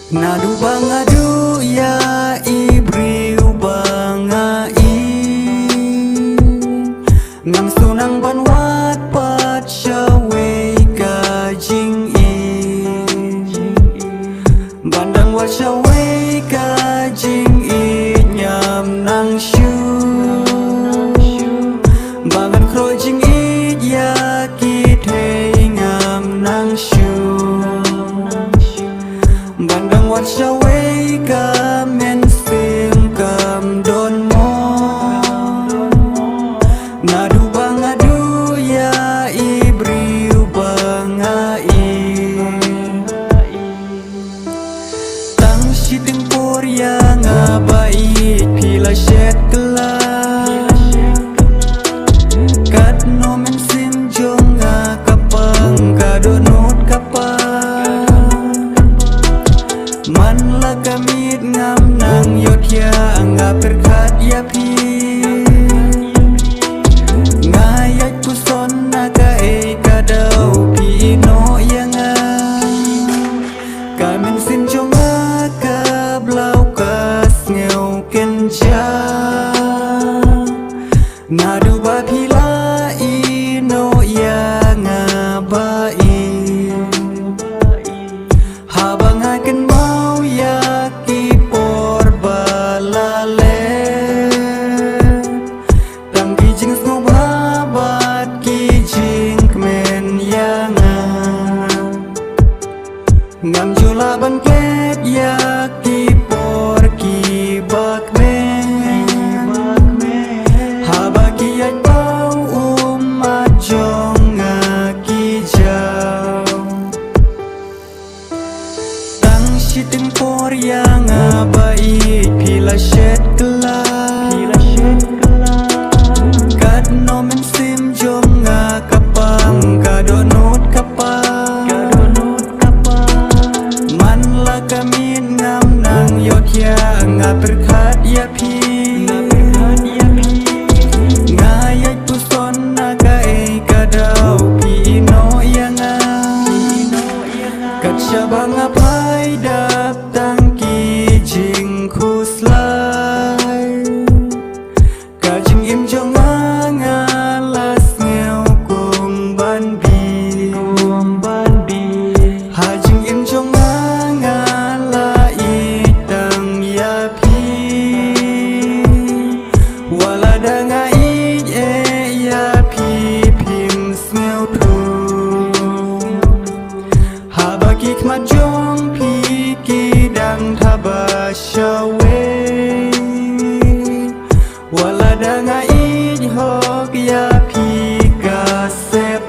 Nadu bangadu ya ibriu bangai Ngam sunang banwat pat syawai kajing Bandang wat syawai kajing nyam nang syu Bangan krojing ya kithe ngam nang syu Bandang wat syawai ka men sim kam don mo Nadu bangadu ya ibriu bangai Tang shiting por ya ngabai pila shet kela Kat no men sim jong kapang kadonut kapang Man la kamit ngam nang yotya nga perkat ya pi Ngayat kuson naga kadau pi no yang Kamin sin jonga ka blau kas ngeu kenja Nadu ba pila ino yang bai Habang akan mau ya kipor balale Tang kijing snobabat kijing kmen yang Ngam jula banket ya kipor kibak men Haba kiyat bau umat jong kijau Shiting por yang abai pila shet kela Kat no men sim jom kapang kadonut kapang Man la kamit ngam nang yotya perkat ya pi Ngayat puson naga kadau pi no yang Kat syabang apai dap tang kijing kuslai Kajing im jong ngalas ngeu kum ban bi Hajing im jong ngala itang ya pi Wala danga ya pi pim ngeu tu Habakik majong piki dang taba syawe Wala danga hok ya pi kasep